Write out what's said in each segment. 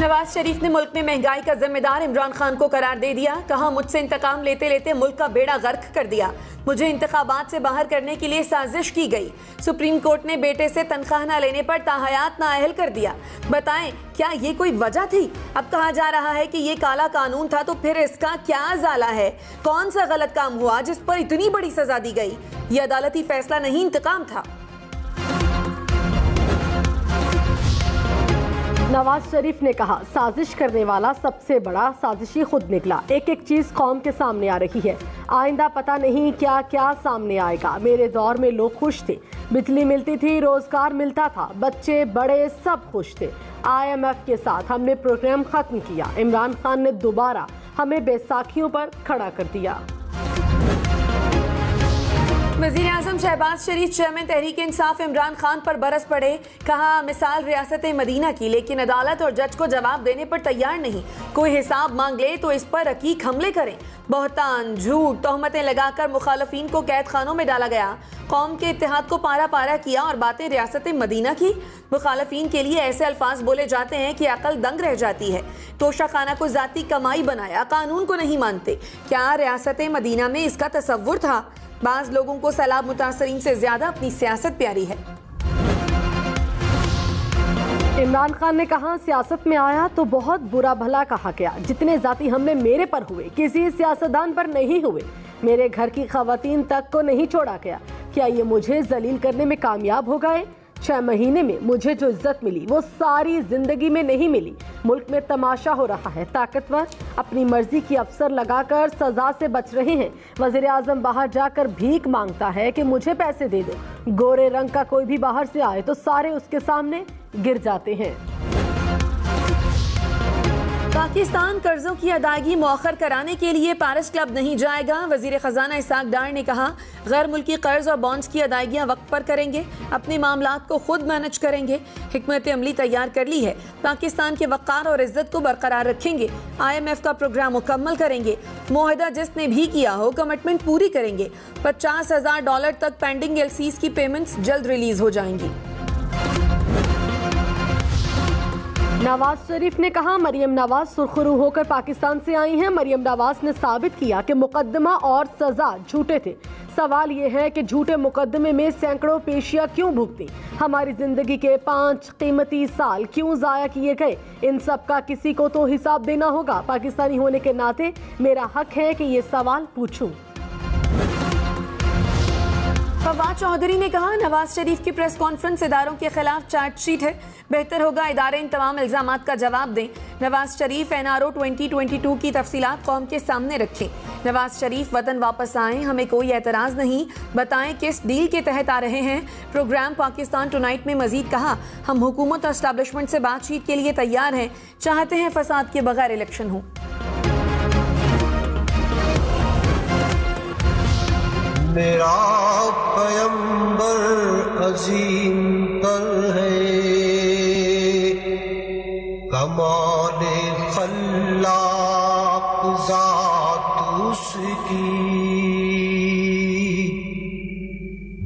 नवाज शरीफ ने मुल्क में महंगाई का जिम्मेदार इमरान खान को करार दे दिया। कहा, मुझसे इंतकाम लेते लेते मुल्क का बेड़ा गर्क कर दिया। मुझे इंतखाबात से बाहर करने के लिए साजिश की गई। सुप्रीम कोर्ट ने बेटे से तनख्वाह न लेने पर ताहयात नाअहल कर दिया। बताएं, क्या ये कोई वजह थी? अब कहा जा रहा है कि ये काला कानून था, तो फिर इसका क्या जाला है? कौन सा गलत काम हुआ जिस पर इतनी बड़ी सजा दी गई? ये अदालती फैसला नहीं, इंतकाम था। नवाज शरीफ ने कहा, साजिश करने वाला सबसे बड़ा साजिशी खुद निकला। एक एक चीज कौम के सामने आ रही है। आइंदा पता नहीं क्या क्या सामने आएगा। मेरे दौर में लोग खुश थे, बिजली मिलती थी, रोजगार मिलता था, बच्चे बड़े सब खुश थे। IMF के साथ हमने प्रोग्राम खत्म किया। इमरान खान ने दोबारा हमें बैसाखियों पर खड़ा कर दिया। वज़ीर आज़म शहबाज शरीफ चेयरमैन तहरीक इंसाफ इमरान खान पर बरस पड़े। कहा, मिसाल रियासत मदीना की, लेकिन अदालत और जज को जवाब देने पर तैयार नहीं। कोई हिसाब मांग ले तो इस पर रकीक हमले करें। बहतान, झूठ, तोहमतें लगाकर मुखालफिन को कैद खानों में डाला गया। कौम के इत्तेहाद को पारा पारा किया और बातें रियासत मदीना की। मुखालफिन के लिए ऐसे अल्फाज बोले जाते हैं कि अकल दंग रह जाती है। तोशा खाना को जाती कमाई बनाया, कानून को नहीं मानते। क्या रियासत मदीना में इसका तसव्वुर था? बाज लोगों को सैलाब मुतासरीन से ज्यादा अपनी सियासत प्यारी है। इमरान खान ने कहा, सियासत में आया तो बहुत बुरा भला कहा गया। जितने जाती हमले मेरे पर हुए, किसी सियासतदान पर नहीं हुए। मेरे घर की खवातीन तक को नहीं छोड़ा गया। क्या ये मुझे जलील करने में कामयाब हो गए? 6 महीने में मुझे जो इज्जत मिली वो सारी जिंदगी में नहीं मिली। मुल्क में तमाशा हो रहा है। ताकतवर अपनी मर्जी की अफसर लगाकर सजा से बच रहे हैं। वजीर आजम बाहर जाकर भीख मांगता है कि मुझे पैसे दे दो। गोरे रंग का कोई भी बाहर से आए तो सारे उसके सामने गिर जाते हैं। पाकिस्तान कर्जों की अदायगी मौखर कराने के लिए पेरिस क्लब नहीं जाएगा। वजीर खजाना इसाक डार ने कहा, गैर मुल्की कर्ज और बॉन्ड्स की अदायगियां वक्त पर करेंगे। अपने मामलात को खुद मैनेज करेंगे। हिकमत अमली तैयार कर ली है। पाकिस्तान के वक़ार और इज्जत को बरकरार रखेंगे। IMF का प्रोग्राम मुकम्मल करेंगे। मुआहदा जिसने भी किया हो, कमिटमेंट पूरी करेंगे। $50,000 तक पेंडिंग LCs की पेमेंट्स जल्द रिलीज हो जाएंगी। नवाज शरीफ ने कहा, मरियम नवाज सुरखरू होकर पाकिस्तान से आई हैं। मरियम नवाज ने साबित किया कि मुकदमा और सजा झूठे थे। सवाल ये है कि झूठे मुकदमे में सैकड़ों पेशियां क्यों भुगती? हमारी जिंदगी के 5 कीमती साल क्यों जाया किए गए? इन सब का किसी को तो हिसाब देना होगा। पाकिस्तानी होने के नाते मेरा हक है कि ये सवाल पूछूं। फवाद चौधरी ने कहा, नवाज शरीफ की प्रेस कॉन्फ्रेंस इदारों के खिलाफ चार्जशीट है। बेहतर होगा इदारे इन तमाम इल्जामात का जवाब दें। नवाज शरीफ NRO 2022 की तफसीलात कौम के सामने रखें। नवाज शरीफ वतन वापस आएं, हमें कोई एतराज़ नहीं। बताएं किस डील के तहत आ रहे हैं। प्रोग्राम पाकिस्तान टुनाइट में मजीद कहा, हम हुकूमत और एस्टैब्लिशमेंट से बातचीत के लिए तैयार हैं। चाहते हैं फसाद के बगैर इलेक्शन हो। मेरा पैगंबर अजीम तर है, कमाले खल्लाक ज़ात उसकी,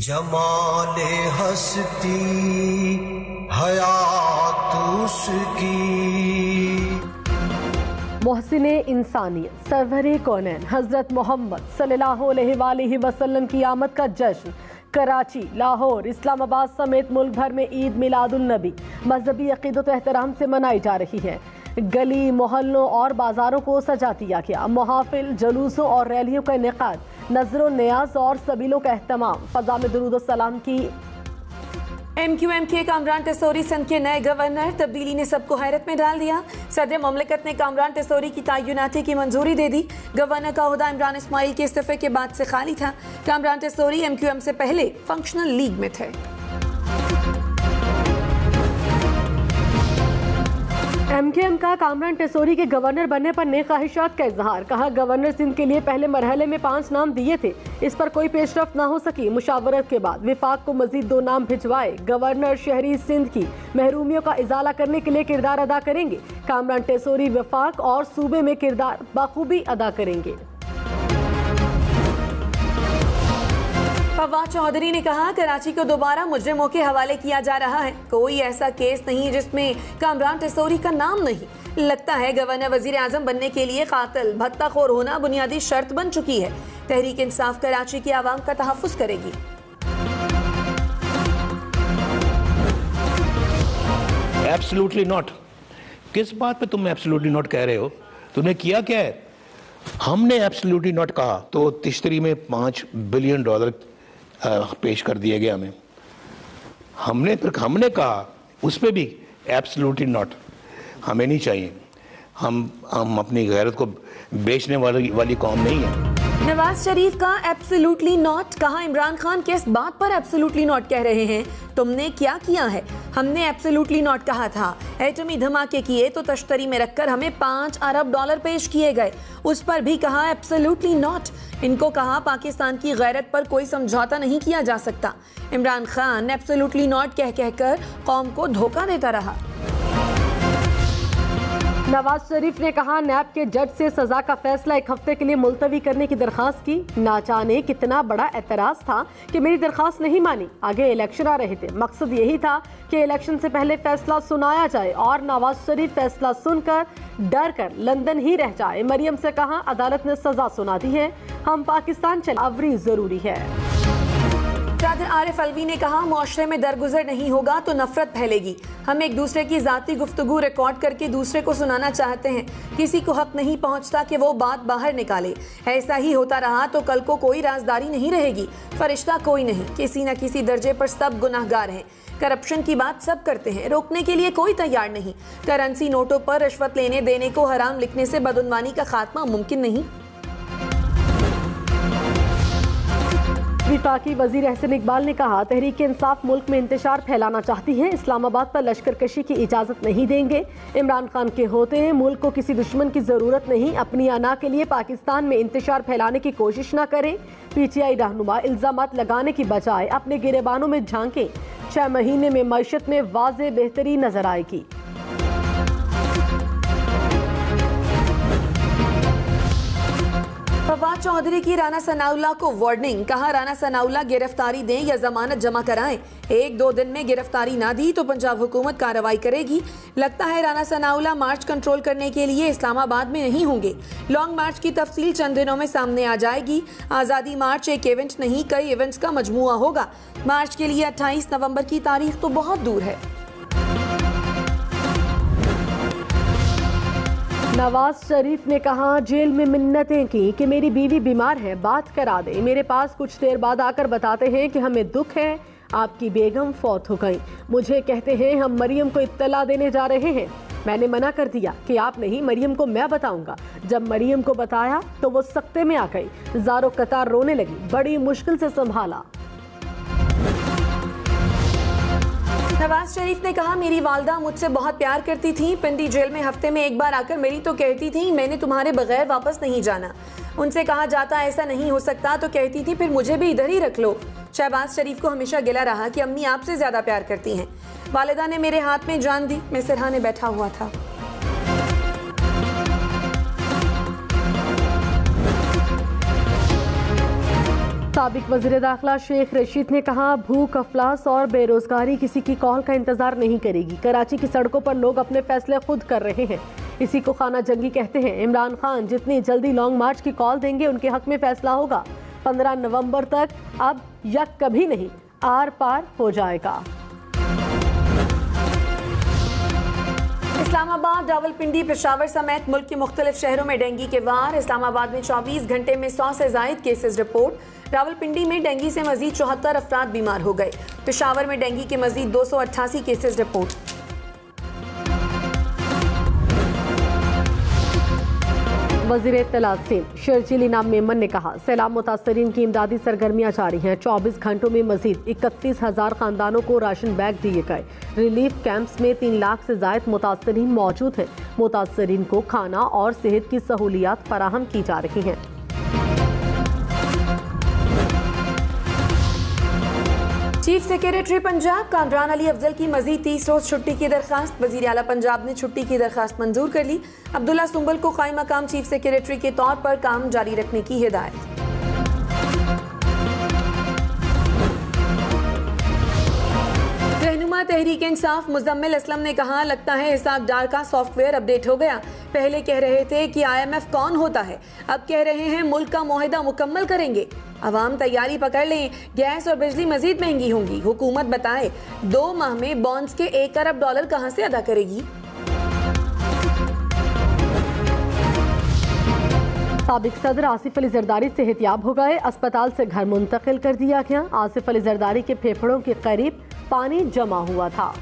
जमाले हस्ती हयात उसकी। मोहसिने इंसानियत सरवरे कौनैन हज़रत मोहम्मद सल्लल्लाहु अलैहि वसल्लम की आमद का जश्न कराची, लाहौर, इस्लामाबाद समेत मुल्क भर में ईद मिलादुल नबी मजहबी अक़ीदत व एहतराम से मनाई जा रही है। गली, मोहल्लों और बाज़ारों को सजा दिया गया। मुहाफिल, जुलूसों और रैलियों का इनेकाद, नजरो न्याज और सबीलों का एहतमाम। फ़ज़ा में दुरूद व सलाम की। MQM के कामरान टेसोरी सिंध के नए गवर्नर। तब्दीली ने सबको हैरत में डाल दिया। सदर मुमलिकत ने कामरान टेसोरी की तयनाती की मंजूरी दे दी। गवर्नर का ओहदा इमरान इस्माइल के इस्तीफे के बाद से खाली था। कामरान टेसोरी MQM से पहले फंक्शनल लीग में थे। MQM का कामरान टेसोरी के गवर्नर बनने पर नेक ख्वाहिशात का इजहार। कहा, गवर्नर सिंध के लिए पहले मरहले में 5 नाम दिए थे, इस पर कोई पेशरफ ना हो सकी। मुशावरत के बाद विफाक को मजीद 2 नाम भिजवाए। गवर्नर शहरी सिंध की महरूमियों का इजाला करने के लिए किरदार अदा करेंगे। कामरान टेसोरी विफाक और सूबे में किरदार बखूबी अदा करेंगे। फवाद चौधरी ने कहा, कराची को दोबारा मुजरिमों के हवाले किया जा रहा है। कोई ऐसा केस नहीं जिसमें कामरान टेसौरी का नाम नहीं। लगता है गवर्नर वजीर आजम बनने के लिए कातिल भत्ताखोर होना बुनियादी शर्त बन चुकी है। तहरीक इंसाफ कराची की आवाम का तहफ्फुज़ करेगी। Absolutely not. किस बात पे तुम एब्सोल्युटली नॉट कह रहे हो? तुमने किया क्या है? हमने एब्सोल्युटली नॉट कहा तो तिश्तरी में $5 बिलियन पेश कर दिए गए हमें। हमने कहा उस पर भी एब्सोल्युटली नॉट, हमें नहीं चाहिए। हम अपनी गैरत को बेचने वाली कौम नहीं है। नवाज शरीफ का एब्सोल्युटली नॉट कहा। इमरान खान किस बात पर एब्सोल्युटली नॉट कह रहे हैं? तुमने क्या किया है? हमने एब्सोल्युटली नॉट कहा था। एटमी धमाके किए तो तश्तरी में रखकर हमें $5 अरब पेश किए गए, उस पर भी कहा एब्सोल्युटली नॉट। इनको कहा पाकिस्तान की गैरत पर कोई समझौता नहीं किया जा सकता। इमरान खान एब्सोल्युटली नॉट कह कहकर कौम को धोखा देता रहा। नवाज शरीफ ने कहा, नैब के जज से सजा का फैसला 1 हफ्ते के लिए मुलतवी करने की दरखास्त की। ना जाने कितना बड़ा एतराज था कि मेरी दरखास्त नहीं मानी। आगे इलेक्शन आ रहे थे, मकसद यही था कि इलेक्शन से पहले फैसला सुनाया जाए और नवाज शरीफ फैसला सुनकर डर कर लंदन ही रह जाए। मरियम से कहा, अदालत ने सजा सुना दी है, हम पाकिस्तान चले, अवरी जरूरी है। सदर आरिफ अलवी ने कहा, मुआशरे में दरगुजर नहीं होगा तो नफरत फैलेगी। हम एक दूसरे की जाती गुफ्तगू रिकॉर्ड करके दूसरे को सुनाना चाहते हैं। किसी को हक नहीं पहुंचता कि वो बात बाहर निकाले। ऐसा ही होता रहा तो कल को कोई राजदारी नहीं रहेगी। फरिश्ता कोई नहीं, किसी न किसी दर्जे पर सब गुनाहगार हैं। करप्शन की बात सब करते हैं, रोकने के लिए कोई तैयार नहीं। करेंसी नोटों पर रिश्वत लेने देने को हराम लिखने से बदउनवानी का खात्मा मुमकिन नहीं। विफाकी वजीर अहसन इकबाल ने कहा, तहरीक इंसाफ मुल्क में इंतशार फैलाना चाहती है, इस्लामाबाद पर लश्कर कशी की इजाज़त नहीं देंगे। इमरान खान के होते हैं मुल्क को किसी दुश्मन की ज़रूरत नहीं। अपनी अना के लिए पाकिस्तान में इंतशार फैलाने की कोशिश न करें। PTI रहनुमा इल्ज़ामात लगाने की बजाय अपने गिरेबानों में झांकें। 6 महीने में मईशत में वाज़े बेहतरी नजर आएगी। फवाद चौधरी की राना सनाउल्लाह को वार्निंग। कहा, राना सनाउल्लाह गिरफ्तारी दें या जमानत जमा कराएं। 1-2 दिन में गिरफ्तारी ना दी तो पंजाब हुकूमत कार्रवाई करेगी। लगता है राना सनाउल्लाह मार्च कंट्रोल करने के लिए इस्लामाबाद में नहीं होंगे। लॉन्ग मार्च की तफसील चंद दिनों में सामने आ जाएगी। आज़ादी मार्च एक इवेंट नहीं, कई इवेंट्स का मजमुआ होगा। मार्च के लिए 28 नवंबर की तारीख तो बहुत दूर है। नवाज शरीफ ने कहा, जेल में मिन्नतें की कि मेरी बीवी बीमार है, बात करा दे। मेरे पास कुछ देर बाद आकर बताते हैं कि हमें दुख है, आपकी बेगम फौत हो गई। मुझे कहते हैं हम मरियम को इत्तला देने जा रहे हैं। मैंने मना कर दिया कि आप नहीं, मरियम को मैं बताऊंगा। जब मरियम को बताया तो वो सख्ते में आ गई, ज़ारो कतार रोने लगी, बड़ी मुश्किल से संभाला। नवाज शरीफ ने कहा, मेरी वालदा मुझसे बहुत प्यार करती थी। पिंडी जेल में हफ्ते में एक बार आकर मेरी तो कहती थी मैंने तुम्हारे बगैर वापस नहीं जाना। उनसे कहा जाता ऐसा नहीं हो सकता तो कहती थी फिर मुझे भी इधर ही रख लो। शहबाज शरीफ को हमेशा गिला रहा कि अम्मी आपसे ज्यादा प्यार करती हैं। वालिदा ने मेरे हाथ में जान दी, मैं सिरहाने बैठा हुआ था। साबिक वज़ीर दाखिला शेख रशीद ने कहा, भूख, अफलास और बेरोजगारी किसी की कॉल का इंतजार नहीं करेगी। कराची की सड़कों पर लोग अपने फैसले खुद कर रहे हैं, इसी को खाना जंगी कहते हैं। इमरान खान जितनी जल्दी लॉन्ग मार्च की कॉल देंगे उनके हक में फैसला होगा। 15 नवंबर तक अब या कभी नहीं, आर पार हो जाएगा। इस्लामाबाद, रावलपिंडी, पेशावर समेत मुल्क के मुख्तलिफ शहरों में डेंगू के वार। इस्लामाबाद में 24 घंटे में 100 से जायद केसेस रिपोर्ट। रावलपिंडी में डेंगू से मजीद 74 अफराद बीमार हो गए। पेशावर में डेंगू के मजीद 288 केसेस रिपोर्ट। वज़ीर इत्तलात शर्जील इनाम मेमन ने कहा, सैलाब मुतासरीन की इमदादी सरगर्मियां जारी हैं। 24 घंटों में मजीद 31,000 खानदानों को राशन बैग दिए गए। रिलीफ कैंप्स में 3 लाख से जायद मुतासरीन मौजूद हैं। मुतासरीन को खाना और सेहत की सहूलियात फराहम की जा रही हैं। चीफ सेक्रेटरी पंजाब कामरान अली अफजल की मजीद 30 रोज छुट्टी की दरखास्त। वजीर आला पंजाब ने छुट्टी की दरखास्त मंजूर कर ली। अब्दुल्ला सुंबल को कायम मकाम चीफ सेक्रेटरी के तौर पर काम जारी रखने की हिदायत। रहनुमा तहरीक इंसाफ मुजम्मिल असलम ने कहा, लगता है इसाक डार का सॉफ्टवेयर अपडेट हो गया। पहले कह रहे थे कि IMF कौन होता है, अब कह रहे हैं मुल्क का मुआहिदा मुकम्मल करेंगे। अवाम तैयारी पकड़ लें, गैस और बिजली मजीद महंगी होंगी। हुकूमत बताए 2 माह में बॉन्ड्स के $1 अरब कहां से अदा करेगी। साबिक सदर आसिफ अली जरदारी सेहतियाब हो गए, अस्पताल से घर मुंतकिल कर दिया गया। आसिफ अली जरदारी के फेफड़ों के करीब पानी जमा हुआ था।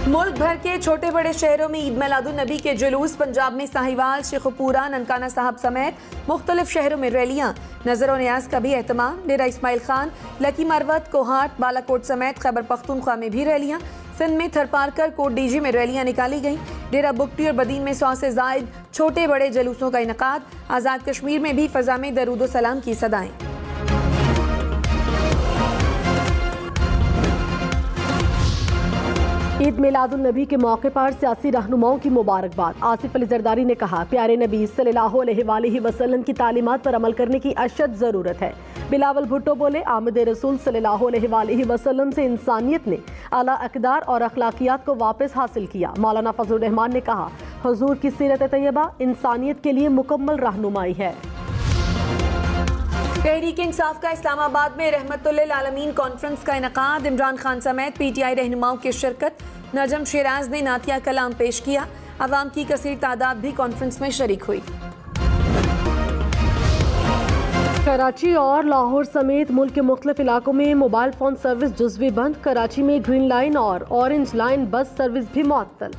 मुल्क भर के छोटे बड़े शहरों में ईद मिलादुन नबी के जुलूस। पंजाब में साहिवाल, शेखुपुरा, ननकाना साहब समेत मुख्तलिफ शहरों में रैलियां। नजर और न्याज का भी एहतमाम। डेरा इस्माइल खान, लकी मरवत, कोहाट, बालाकोट समेत खैबर पख्तूनख्वा में भी रैलियां। सिंध में थरपारकर, कोट डीजी में रैलियां निकाली गईं। डेरा बुगटी और बदीन में 100 से जायद छोटे बड़े जुलूसों का इनकाद। आज़ाद कश्मीर में भी फजा में दरूद सलाम की सदाएं। ईद मिलादुन नबी के मौके पर सियासी रहनुमाओं की मुबारकबाद। आसिफ अली जरदारी ने कहा, प्यारे नबी सल्लल्लाहु अलैहि वसल्लम की तालीमात पर अमल करने की अशद ज़रूरत है। बिलावल भुट्टो बोले, आमद रसूल सल्लल्लाहु अलैहि वसल्लम से इंसानियत ने आला अक़दार और अखलाकियात को वापस हासिल किया। मौलाना फजलुर रहमान ने कहा, हुजूर की सीरत तैयबा इंसानियत के लिए मुकम्मल रहनुमाई है। तहरीक इंसाफ का इस्लामाबाद में रहमतुल्लिल आलमीन कॉन्फ्रेंस का इनकाद। इमरान खान समेत PTI रहनुमाओं की शिरकत। नजम शिराज ने नातिया कलाम पेश किया। अवाम की कसीर तादाद भी कॉन्फ्रेंस में शरीक हुई। कराची और लाहौर समेत मुल्क के मुख्तलिफ इलाकों में मोबाइल फोन सर्विस जुज़वी बंद। कराची में ग्रीन लाइन और ऑरेंज लाइन बस सर्विस भी मुअत्तल।